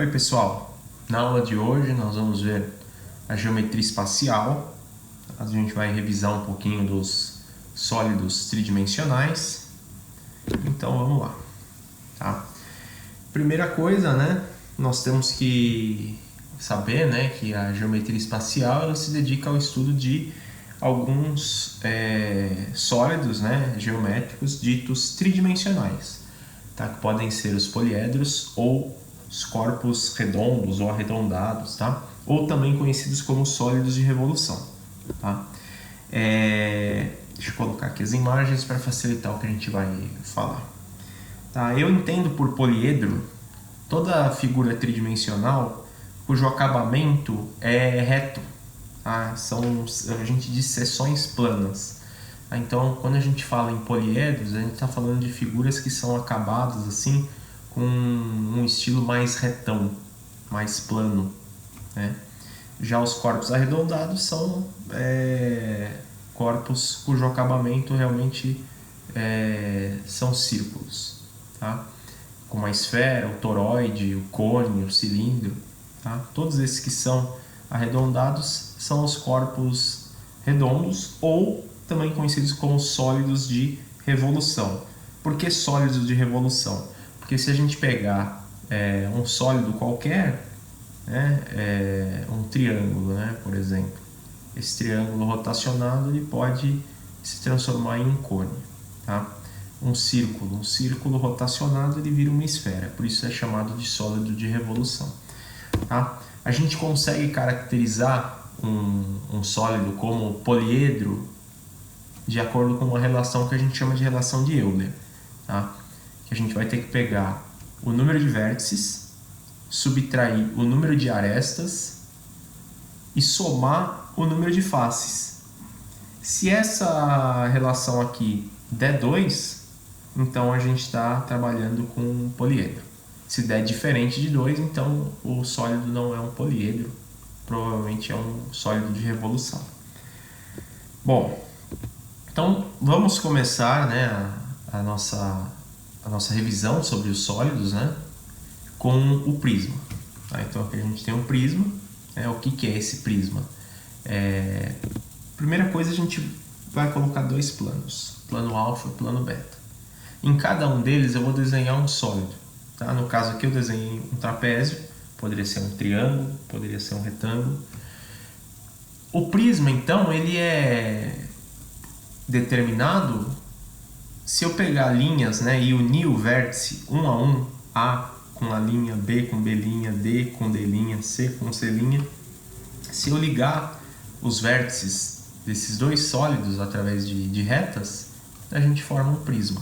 Oi pessoal, na aula de hoje nós vamos ver a geometria espacial. A gente vai revisar um pouquinho dos sólidos tridimensionais. Então vamos lá, tá? Primeira coisa, né, nós temos que saber, né, que a geometria espacial ela se dedica ao estudo de alguns sólidos, né, geométricos ditos tridimensionais, tá? Que podem ser os poliedros ou os corpos redondos ou arredondados, tá? Ou também conhecidos como sólidos de revolução, tá? Deixa eu colocar aqui as imagens para facilitar o que a gente vai falar. Tá? Eu entendo por poliedro toda figura tridimensional cujo acabamento é reto. Tá? A gente diz seções planas. Tá? Então, quando a gente fala em poliedros, a gente está falando de figuras que são acabadas assim com um estilo mais retão, mais plano, né? Já os corpos arredondados são corpos cujo acabamento realmente são círculos, tá? Como a esfera, o toroide, o cone, o cilindro, tá? Todos esses que são arredondados são os corpos redondos ou também conhecidos como sólidos de revolução. Por que sólidos de revolução? Porque se a gente pegar um sólido qualquer, né, um triângulo, né, por exemplo, esse triângulo rotacionado ele pode se transformar em um cone, tá? Um círculo rotacionado ele vira uma esfera, por isso é chamado de sólido de revolução, tá? A gente consegue caracterizar um sólido como poliedro de acordo com uma relação que a gente chama de relação de Euler, tá? Que a gente vai ter que pegar o número de vértices, subtrair o número de arestas e somar o número de faces. Se essa relação aqui der 2, então a gente está trabalhando com um poliedro. Se der diferente de 2, então o sólido não é um poliedro, provavelmente é um sólido de revolução. Bom, então vamos começar, né, a nossa revisão sobre os sólidos, né, com o prisma. Tá? Então aqui a gente tem um prisma. O que é esse prisma? Primeira coisa, a gente vai colocar dois planos, plano alfa e plano beta. Em cada um deles eu vou desenhar um sólido. Tá? No caso aqui eu desenhei um trapézio, poderia ser um triângulo, poderia ser um retângulo. O prisma, então, ele é determinado se eu pegar linhas, né, e unir o vértice um a um, A com a linha, B com B linha, D com D linha, C com C linha. Se eu ligar os vértices desses dois sólidos através de retas, a gente forma um prisma.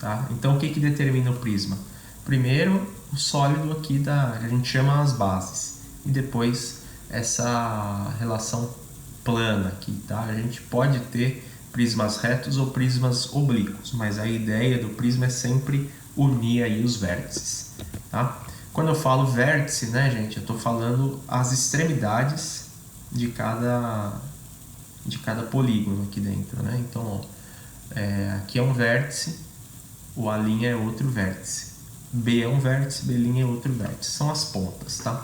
Tá? Então o que determina o prisma? Primeiro o sólido aqui a gente chama as bases e depois essa relação plana aqui. Tá? A gente pode ter prismas retos ou prismas oblíquos, mas a ideia do prisma é sempre unir aí os vértices, tá? Quando eu falo vértice, né, gente, eu estou falando as extremidades de cada polígono aqui dentro, né? Então, ó, aqui é um vértice, o A' é outro vértice, B é um vértice, B' é outro vértice, são as pontas, tá?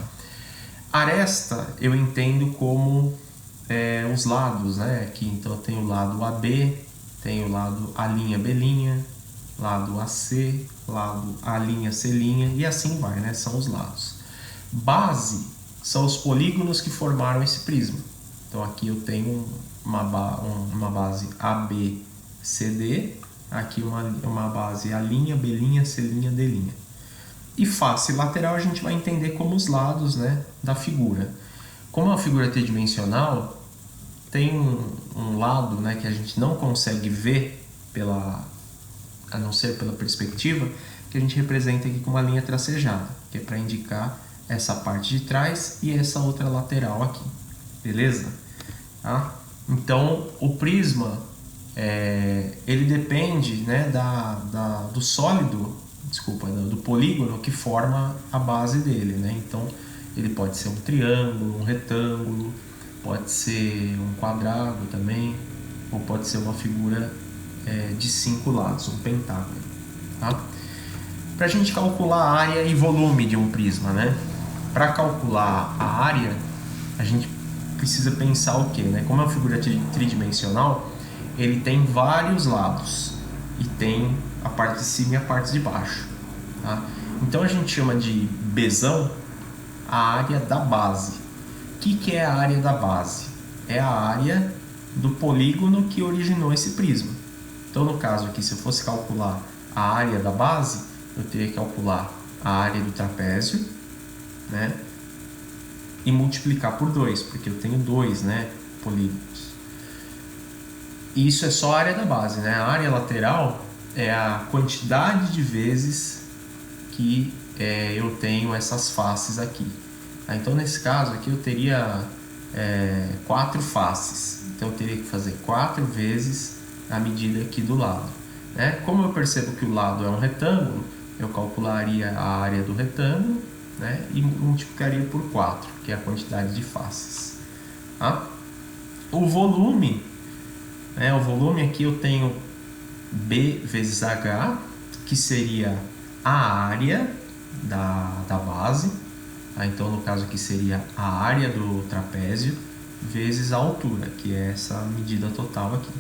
Aresta eu entendo como os lados, né? Aqui então eu tenho o lado AB, tenho o lado A', B', lado AC, lado A', C' e assim vai, né? São os lados. Base são os polígonos que formaram esse prisma. Então aqui eu tenho uma base AB, CD, aqui uma base A', B', C', D'. E face lateral a gente vai entender como os lados, né, da figura. Como é uma figura tridimensional, tem um lado, né, que a gente não consegue ver a não ser pela perspectiva, que a gente representa aqui com uma linha tracejada, que é para indicar essa parte de trás e essa outra lateral aqui, beleza? Tá? Então o prisma ele depende, né, do sólido, do polígono que forma a base dele, né? Então ele pode ser um triângulo, um retângulo, pode ser um quadrado também, ou pode ser uma figura de 5 lados, um pentágono, tá? Para a gente calcular a área e volume de um prisma, né? para calcular a área, a gente precisa pensar o quê, né? Como é uma figura tridimensional, ele tem vários lados e tem a parte de cima e a parte de baixo, tá? Então a gente chama de Bzão a área da base. O que é a área da base? É a área do polígono que originou esse prisma. Então, no caso aqui, se eu fosse calcular a área da base, eu teria que calcular a área do trapézio, né? E multiplicar por 2, porque eu tenho 2, né, polígonos. Isso é só a área da base, né? A área lateral é a quantidade de vezes que eu tenho essas faces aqui. Então, nesse caso aqui, eu teria 4 faces. Então, eu teria que fazer 4 vezes a medida aqui do lado, né? Como eu percebo que o lado é um retângulo, eu calcularia a área do retângulo, né, e multiplicaria por 4, que é a quantidade de faces, tá? O volume, né, o volume aqui eu tenho B vezes H, que seria a área da base, tá? Então, no caso aqui seria a área do trapézio vezes a altura, que é essa medida total aqui,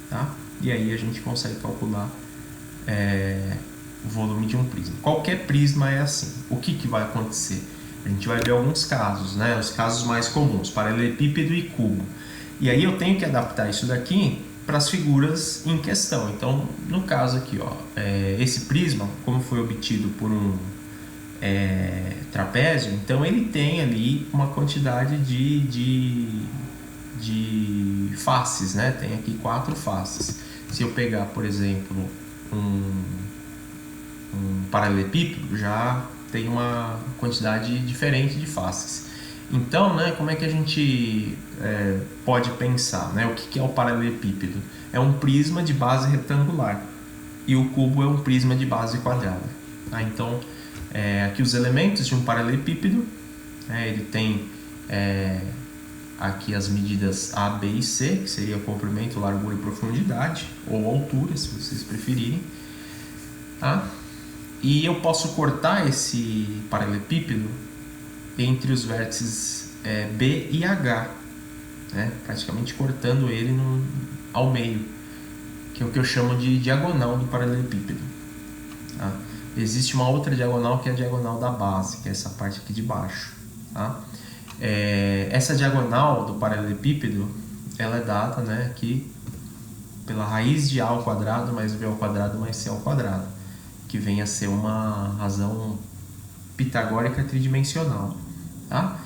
tá? E aí a gente consegue calcular o volume de um prisma. Qualquer prisma é assim. O que vai acontecer? A gente vai ver alguns casos, né? Os casos mais comuns, paralelepípedo e cubo. E aí eu tenho que adaptar isso daqui para as figuras em questão. Então, no caso aqui, ó, esse prisma, como foi obtido por um trapézio, então ele tem ali uma quantidade de faces, né? Tem aqui 4 faces. Se eu pegar, por exemplo, um paralelepípedo, já tem uma quantidade diferente de faces. Então, né, como é que a gente pode pensar, né? O que é o paralelepípedo? É um prisma de base retangular e o cubo é um prisma de base quadrada. Tá? Então, aqui os elementos de um paralelepípedo, ele tem aqui as medidas A, B e C, que seria comprimento, largura e profundidade, ou altura, se vocês preferirem. Tá? E eu posso cortar esse paralelepípedo entre os vértices B e H, né? Praticamente cortando ele ao meio, que é o que eu chamo de diagonal do paralelepípedo. Tá? Existe uma outra diagonal que é a diagonal da base, que é essa parte aqui de baixo. Tá? Essa diagonal do paralelepípedo, ela é dada, né, aqui pela raiz de A ao quadrado mais B ao quadrado mais C ao quadrado, que vem a ser uma razão pitagórica tridimensional. Tá?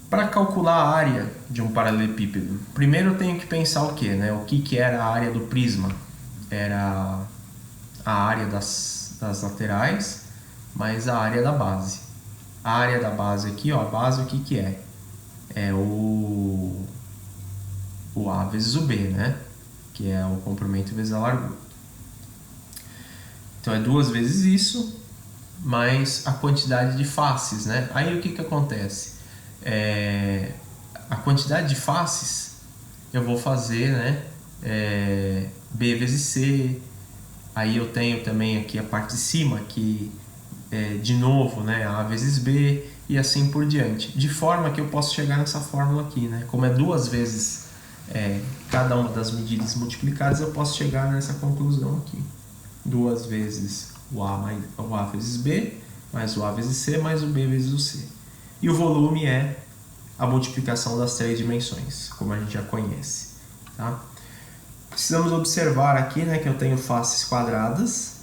Para calcular a área de um paralelepípedo, primeiro eu tenho que pensar o que, né? O que era a área do prisma? Era a área das laterais mais a área da base. A área da base aqui, ó, a base o que é? É o A vezes o B, né? Que é o comprimento vezes a largura. Então é 2 vezes isso, mais a quantidade de faces, né? Aí o que acontece? A quantidade de faces eu vou fazer, né? B vezes C. Aí eu tenho também aqui a parte de cima, que de novo, né? A vezes B e assim por diante. De forma que eu posso chegar nessa fórmula aqui, né? Como é 2 vezes cada uma das medidas multiplicadas, eu posso chegar nessa conclusão aqui. 2 vezes o A vezes B, mais o A vezes C, mais o B vezes o C. E o volume é a multiplicação das 3 dimensões, como a gente já conhece. Tá? Precisamos observar aqui, né, que eu tenho faces quadradas.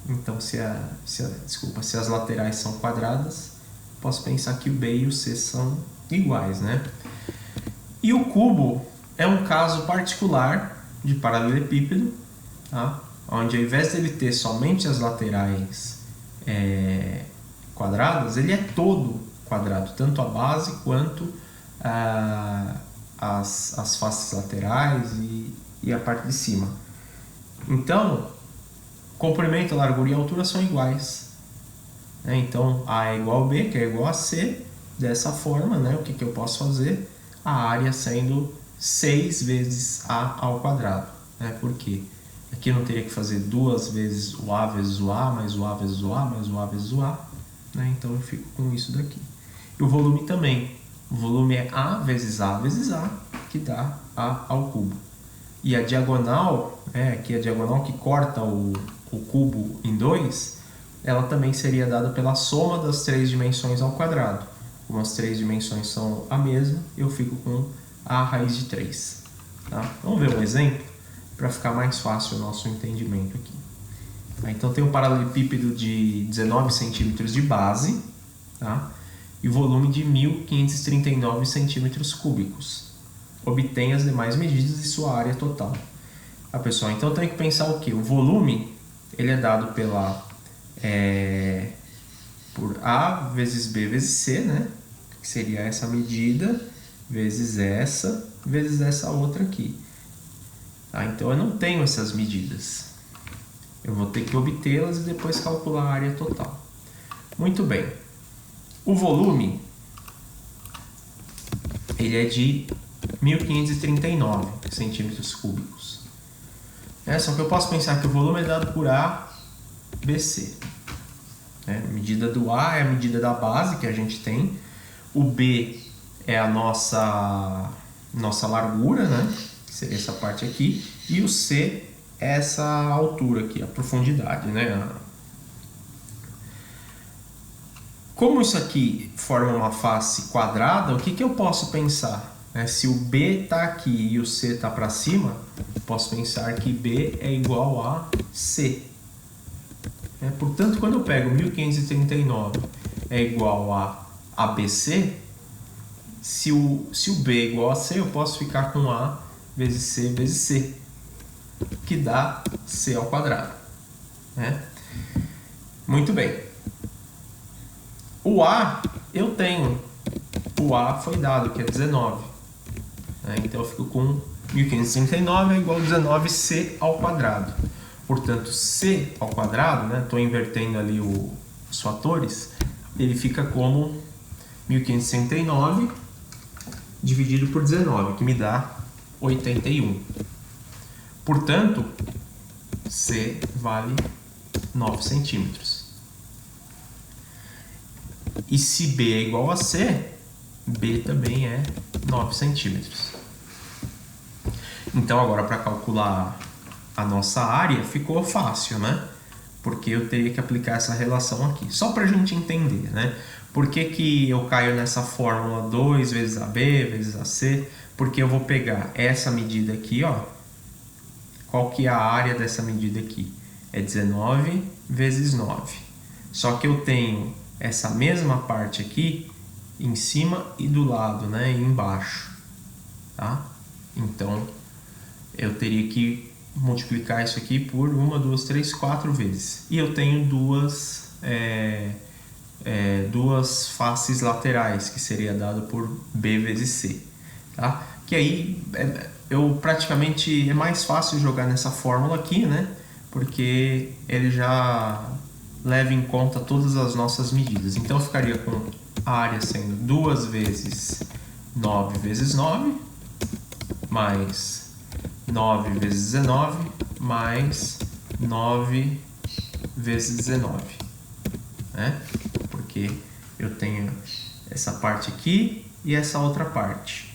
Então, se as laterais são quadradas, posso pensar que o B e o C são iguais, né? E o cubo é um caso particular de paralelepípedo, tá? Onde ao invés de ele ter somente as laterais quadradas, ele é todo quadrado, tanto a base quanto as faces laterais e a parte de cima. Então, comprimento, largura e altura são iguais. Então, A é igual a B, que é igual a C. Dessa forma, né, o que eu posso fazer? A área sendo 6 vezes A ao quadrado. Né? Por quê? Aqui eu não teria que fazer 2 vezes o A vezes o A, mais o A vezes o A, mais o A vezes o A. Né? Então eu fico com isso daqui. E o volume também. O volume é A vezes A, que dá A ao cubo. E a diagonal, aqui a diagonal que corta o cubo em dois, ela também seria dada pela soma das três dimensões ao quadrado. Como as três dimensões são a mesma, eu fico com A raiz de 3. Tá? Vamos ver um exemplo para ficar mais fácil o nosso entendimento aqui. Então tem um paralelepípedo de 19 centímetros de base, tá? E volume de 1.539 centímetros cúbicos. Obtenha as demais medidas e sua área total. Pessoal, então eu tenho que pensar o que? O volume ele é dado por A vezes B vezes C, né? Que seria essa medida vezes essa outra aqui. Tá? Então eu não tenho essas medidas. Eu vou ter que obtê-las e depois calcular a área total. Muito bem. O volume ele é de 1.539 centímetros cúbicos. Só que eu posso pensar que o volume é dado por A, B, C. A medida do A é a medida da base que a gente tem. O B é a nossa largura, né? Que seria essa parte aqui. E o C é essa altura aqui, a profundidade, né? Como isso aqui forma uma face quadrada, o que eu posso pensar? Se o B está aqui e o C está para cima, eu posso pensar que B é igual a C. Portanto, quando eu pego 1.539 é igual a ABC, se o B é igual a C, eu posso ficar com A vezes C, que dá C ao quadrado. Muito bem. O A eu tenho. O A foi dado, que é 19. Então eu fico com 1.539 é igual a 19C ao quadrado. Portanto, C ao quadrado, estou invertendo ali os fatores, ele fica como 1.569 dividido por 19, que me dá 81. Portanto, C vale 9 centímetros. E se B é igual a C, B também é 9 centímetros. Então, agora para calcular a nossa área ficou fácil, né? Porque eu teria que aplicar essa relação aqui. Só para a gente entender, né? Por que eu caio nessa fórmula 2 vezes AB vezes AC? Porque eu vou pegar essa medida aqui, ó. Qual que é a área dessa medida aqui? É 19 vezes 9. Só que eu tenho essa mesma parte aqui em cima e do lado, né? E embaixo, tá? Então, eu teria que multiplicar isso aqui por 1, 2, 3, 4 vezes. E eu tenho duas faces laterais, que seria dado por B vezes C. Tá? Que aí eu praticamente é mais fácil jogar nessa fórmula aqui, né? Porque ele já leva em conta todas as nossas medidas. Então eu ficaria com a área sendo 2 vezes 9 vezes 9, mais 9 vezes 19, mais 9 vezes 19. Porque eu tenho essa parte aqui e essa outra parte.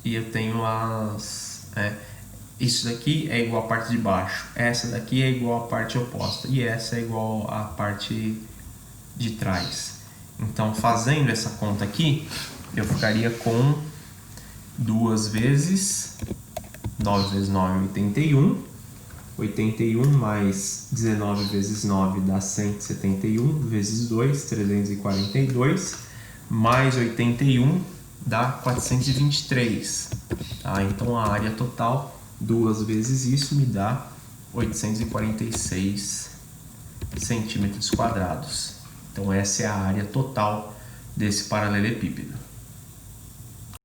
E eu tenho isso daqui é igual à parte de baixo, essa daqui é igual à parte oposta e essa é igual à parte de trás. Então, fazendo essa conta aqui, eu ficaria com 2 vezes 9 vezes 9 é 81. 81 mais 19 vezes 9 dá 171, vezes 2, 342, mais 81 dá 423. Tá? Então a área total, 2 vezes isso, me dá 846 centímetros quadrados. Então essa é a área total desse paralelepípedo.